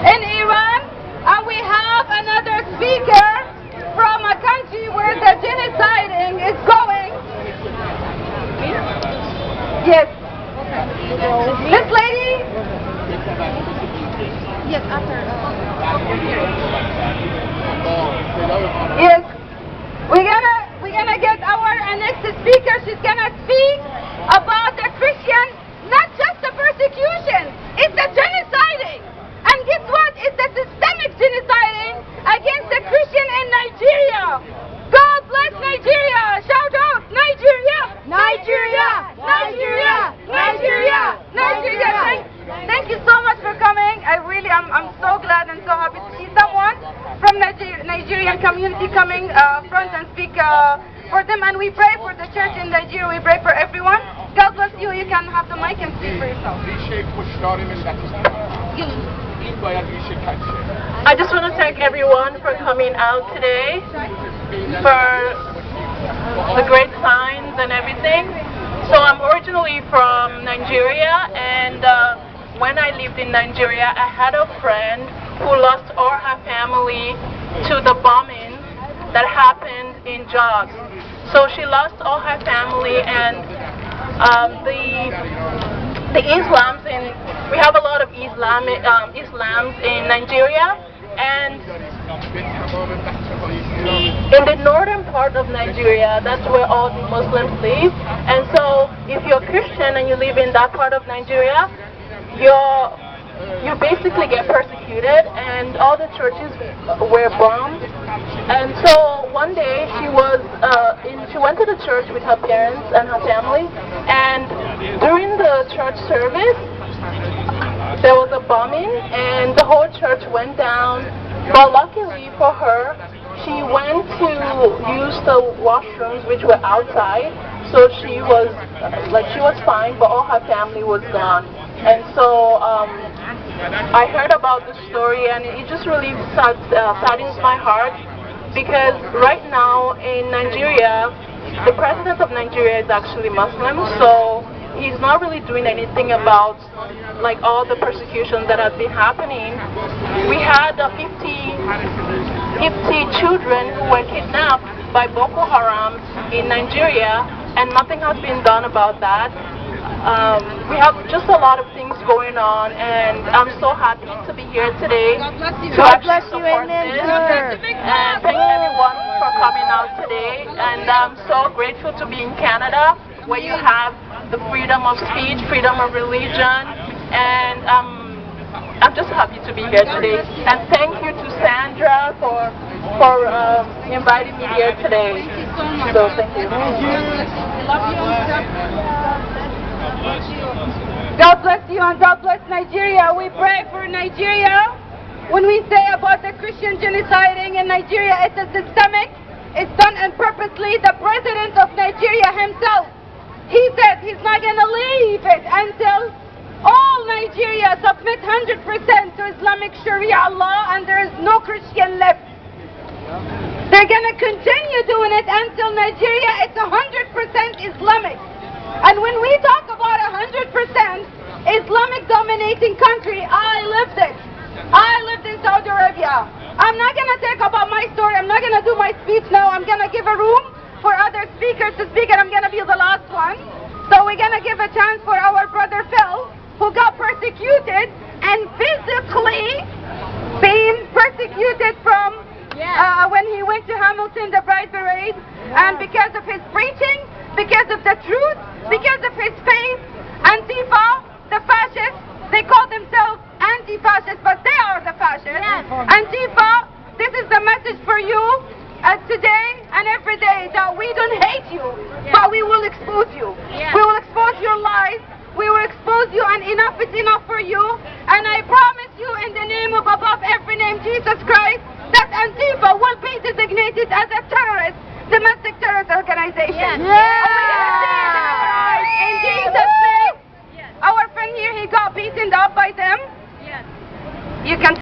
in Iran, and we have another speaker from a country where the genociding is going. Yes. This lady? Yes, after. Yes. We're gonna get our next speaker. She's gonna speak about the Christian, not just the persecution, it's the genociding. And guess what? It's the systemic genociding against the Christian in Nigeria. God bless Nigeria. Shout out Nigeria. Nigeria. Nigeria. Nigeria. Nigeria. Thank you so much for coming. I'm so glad and so happy to see someone from Nigerian community coming front and speak for them. And we pray for the church in Nigeria. We pray for everyone. God bless you. You can have the mic and speak for yourself. I just want to thank everyone for coming out today, for the great signs and everything. So I'm originally from Nigeria, and when I lived in Nigeria, I had a friend who lost all her family to the bombing that happened in Jos. So she lost all her family, and the Islams we have a lot of Islams in Nigeria, and in the northern part of Nigeria, that's where all the Muslims live. And so if you're Christian and you live in that part of Nigeria, you basically get persecuted, and all the churches were bombed. And so one day she went to the church with her parents and her family, and during the church service there was a bombing and the whole church went down. But luckily for her, she went to use the washrooms, which were outside, so she was fine, but all her family was gone. And so I heard about the story, and it just really saddens my heart, because right now in Nigeria, the president of Nigeria is actually Muslim, so he's not really doing anything about all the persecution that has been happening. We had 50 children who were kidnapped by Boko Haram in Nigeria, and nothing has been done about that. We have just a lot of things going on, and I'm so happy to be here today. God bless you. Amen. And thank everyone for coming out today. And I'm so grateful to be in Canada, where you have the freedom of speech, freedom of religion, and I'm just happy to be here today. And thank you to Sandra for inviting me here today. So thank you. God bless you and God bless Nigeria. We pray for Nigeria. When we say about the Christian genociding in Nigeria, it's a systemic, it's done and purposely. The president of Nigeria himself, he said he's not going to leave it until all Nigeria submit 100% to Islamic Sharia law and there is no Christian left. They're going to continue doing it until Nigeria is 100% Islamic. And when we talk about 100% Islamic dominating country, I lived it. I lived in Saudi Arabia. I'm not going to talk about my story. I'm not going to do my speech now. I'm going to give a room for other speakers to speak, and I'm going to be the last one. So we're going to give a chance for our brother Phil, who got persecuted and physically being persecuted from when he went to Hamilton, the Pride Parade, and because of his preaching, because of the truth, because of his faith, Antifa, the fascists, they call themselves anti-fascists, but they are the fascists. Antifa, this is the message for you today and every day, that we don't hate you, but we will expose you. We will expose your lies. We will expose you, and enough is enough for you. And I promise you, in the name of above every name, Jesus Christ, that Antifa will pay the